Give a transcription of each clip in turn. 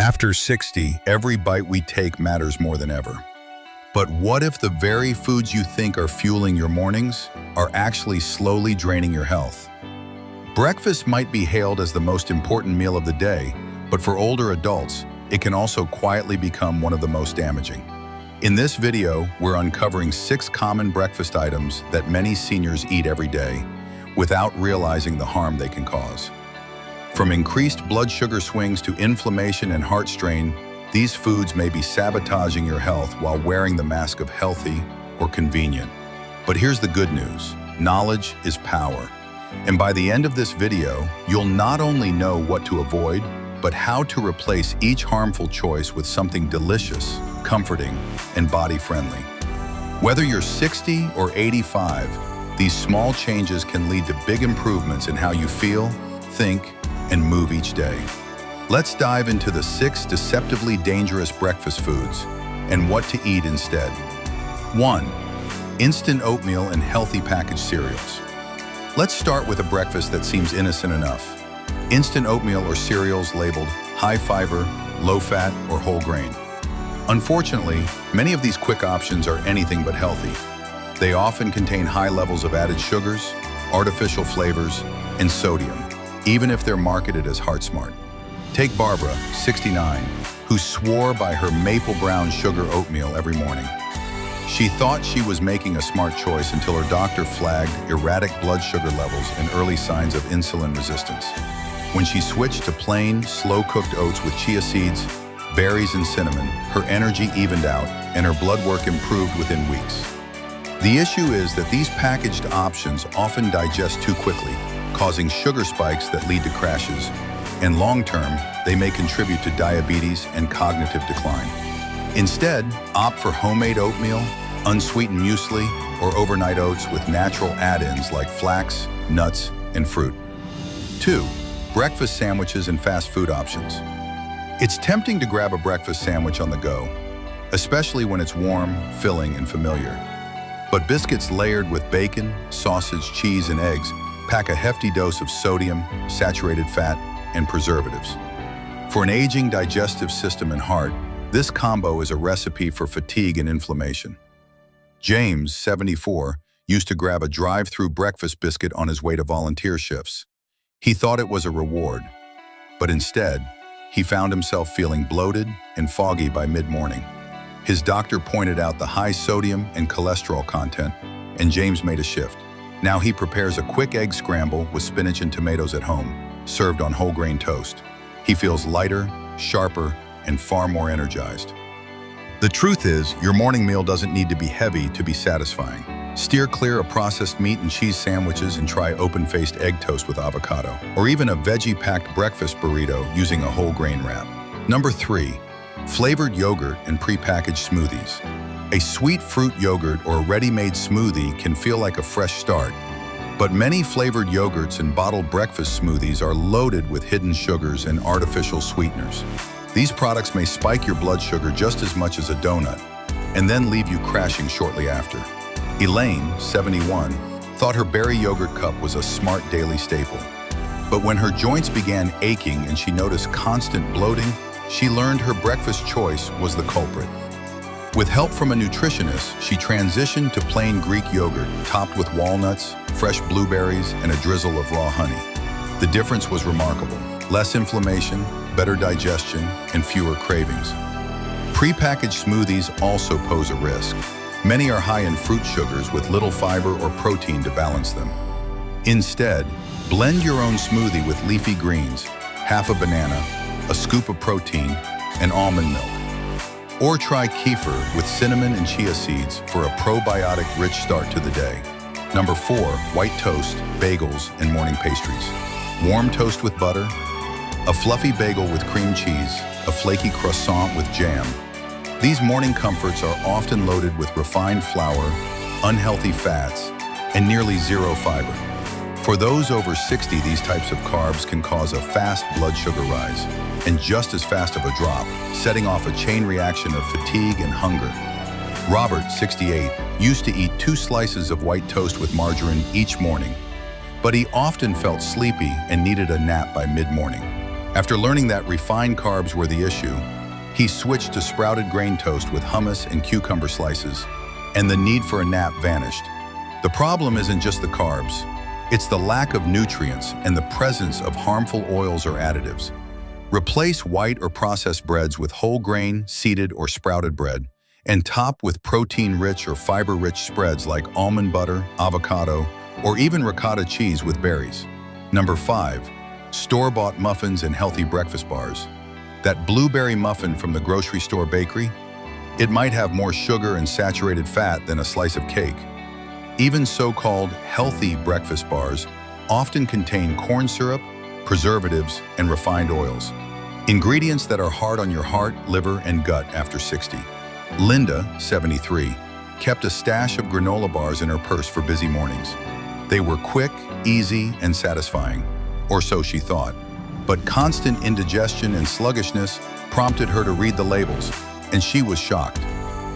After 60, every bite we take matters more than ever. But what if the very foods you think are fueling your mornings are actually slowly draining your health? Breakfast might be hailed as the most important meal of the day, but for older adults, it can also quietly become one of the most damaging. In this video, we're uncovering 6 common breakfast items that many seniors eat every day without realizing the harm they can cause. From increased blood sugar swings to inflammation and heart strain, these foods may be sabotaging your health while wearing the mask of healthy or convenient. But here's the good news: knowledge is power. And by the end of this video, you'll not only know what to avoid, but how to replace each harmful choice with something delicious, comforting, and body-friendly. Whether you're 60 or 85, these small changes can lead to big improvements in how you feel, think, and move each day. Let's dive into the 6 deceptively dangerous breakfast foods and what to eat instead. 1. Instant oatmeal and healthy packaged cereals. Let's start with a breakfast that seems innocent enough. Instant oatmeal or cereals labeled high fiber, low fat, or whole grain. Unfortunately, many of these quick options are anything but healthy. They often contain high levels of added sugars, artificial flavors, and sodium, even if they're marketed as heart smart. Take Barbara, 69, who swore by her maple brown sugar oatmeal every morning. She thought she was making a smart choice until her doctor flagged erratic blood sugar levels and early signs of insulin resistance. When she switched to plain, slow-cooked oats with chia seeds, berries, and cinnamon, her energy evened out and her blood work improved within weeks. The issue is that these packaged options often digest too quickly, causing sugar spikes that lead to crashes, and long-term, they may contribute to diabetes and cognitive decline. Instead, opt for homemade oatmeal, unsweetened muesli, or overnight oats with natural add-ins like flax, nuts, and fruit. 2. Breakfast sandwiches and fast food options. It's tempting to grab a breakfast sandwich on the go, especially when it's warm, filling, and familiar. But biscuits layered with bacon, sausage, cheese, and eggs pack a hefty dose of sodium, saturated fat, and preservatives. For an aging digestive system and heart, this combo is a recipe for fatigue and inflammation. James, 74, used to grab a drive-through breakfast biscuit on his way to volunteer shifts. He thought it was a reward, but instead, he found himself feeling bloated and foggy by mid-morning. His doctor pointed out the high sodium and cholesterol content, and James made a shift. Now he prepares a quick egg scramble with spinach and tomatoes at home, served on whole grain toast. He feels lighter, sharper, and far more energized. The truth is, your morning meal doesn't need to be heavy to be satisfying. Steer clear of processed meat and cheese sandwiches and try open-faced egg toast with avocado, or even a veggie-packed breakfast burrito using a whole grain wrap. Number 3, flavored yogurt and prepackaged smoothies. A sweet fruit yogurt or a ready-made smoothie can feel like a fresh start, but many flavored yogurts and bottled breakfast smoothies are loaded with hidden sugars and artificial sweeteners. These products may spike your blood sugar just as much as a donut, and then leave you crashing shortly after. Elaine, 71, thought her berry yogurt cup was a smart daily staple. But when her joints began aching and she noticed constant bloating, she learned her breakfast choice was the culprit. With help from a nutritionist, she transitioned to plain Greek yogurt topped with walnuts, fresh blueberries, and a drizzle of raw honey. The difference was remarkable: less inflammation, better digestion, and fewer cravings. Prepackaged smoothies also pose a risk. Many are high in fruit sugars with little fiber or protein to balance them. Instead, blend your own smoothie with leafy greens, half a banana, a scoop of protein, and almond milk. Or try kefir with cinnamon and chia seeds for a probiotic-rich start to the day. Number 4, white toast, bagels, and morning pastries. Warm toast with butter, a fluffy bagel with cream cheese, a flaky croissant with jam. These morning comforts are often loaded with refined flour, unhealthy fats, and nearly zero fiber. For those over 60, these types of carbs can cause a fast blood sugar rise, and just as fast of a drop, setting off a chain reaction of fatigue and hunger. Robert, 68, used to eat 2 slices of white toast with margarine each morning, but he often felt sleepy and needed a nap by mid-morning. After learning that refined carbs were the issue, he switched to sprouted grain toast with hummus and cucumber slices, and the need for a nap vanished. The problem isn't just the carbs. It's the lack of nutrients and the presence of harmful oils or additives. Replace white or processed breads with whole grain, seeded, or sprouted bread, and top with protein-rich or fiber-rich spreads like almond butter, avocado, or even ricotta cheese with berries. Number 5. Store-bought muffins and healthy breakfast bars. That blueberry muffin from the grocery store bakery? It might have more sugar and saturated fat than a slice of cake. Even so-called healthy breakfast bars often contain corn syrup, preservatives, and refined oils. Ingredients that are hard on your heart, liver, and gut after 60. Linda, 73, kept a stash of granola bars in her purse for busy mornings. They were quick, easy, and satisfying, or so she thought. But constant indigestion and sluggishness prompted her to read the labels, and she was shocked.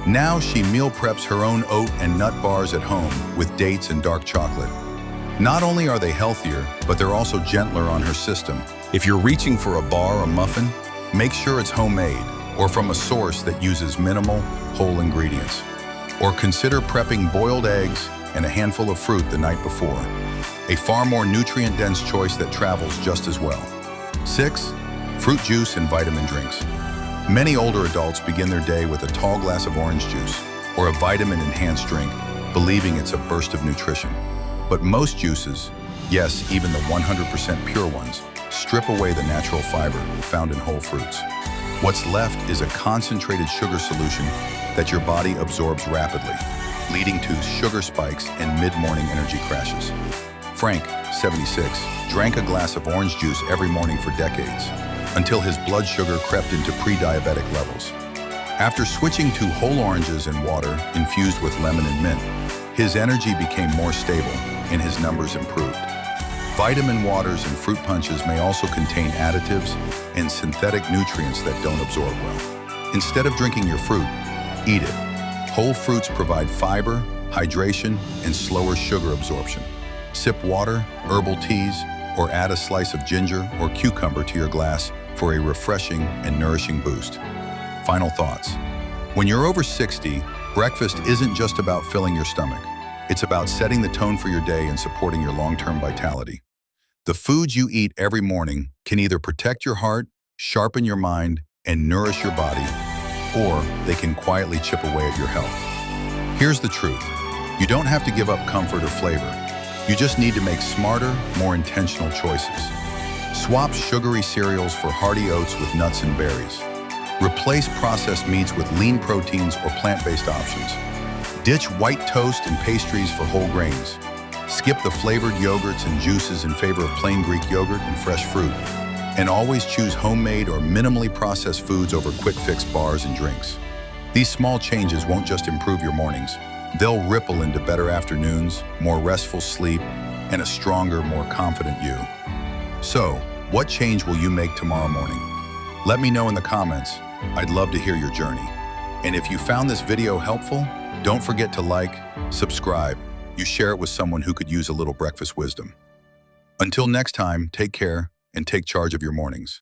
Now she meal preps her own oat and nut bars at home with dates and dark chocolate. Not only are they healthier, but they're also gentler on her system. If you're reaching for a bar or muffin, make sure it's homemade or from a source that uses minimal, whole ingredients. Or consider prepping boiled eggs and a handful of fruit the night before. A far more nutrient-dense choice that travels just as well. 6. Fruit juice and vitamin drinks. Many older adults begin their day with a tall glass of orange juice or a vitamin-enhanced drink, believing it's a burst of nutrition. But most juices, yes, even the 100% pure ones, strip away the natural fiber found in whole fruits. What's left is a concentrated sugar solution that your body absorbs rapidly, leading to sugar spikes and mid-morning energy crashes. Frank, 76, drank a glass of orange juice every morning for decades, until his blood sugar crept into pre-diabetic levels. After switching to whole oranges and water infused with lemon and mint, his energy became more stable and his numbers improved. Vitamin waters and fruit punches may also contain additives and synthetic nutrients that don't absorb well. Instead of drinking your fruit, eat it. Whole fruits provide fiber, hydration, and slower sugar absorption. Sip water, herbal teas, or add a slice of ginger or cucumber to your glass for a refreshing and nourishing boost. Final thoughts. When you're over 60, breakfast isn't just about filling your stomach. It's about setting the tone for your day and supporting your long-term vitality. The foods you eat every morning can either protect your heart, sharpen your mind, and nourish your body, or they can quietly chip away at your health. Here's the truth. You don't have to give up comfort or flavor. You just need to make smarter, more intentional choices. Swap sugary cereals for hearty oats with nuts and berries. Replace processed meats with lean proteins or plant-based options. Ditch white toast and pastries for whole grains. Skip the flavored yogurts and juices in favor of plain Greek yogurt and fresh fruit. And always choose homemade or minimally processed foods over quick-fix bars and drinks. These small changes won't just improve your mornings. They'll ripple into better afternoons, more restful sleep, and a stronger, more confident you. So, what change will you make tomorrow morning? Let me know in the comments. I'd love to hear your journey. And if you found this video helpful, don't forget to like, subscribe, you share it with someone who could use a little breakfast wisdom. Until next time, take care and take charge of your mornings.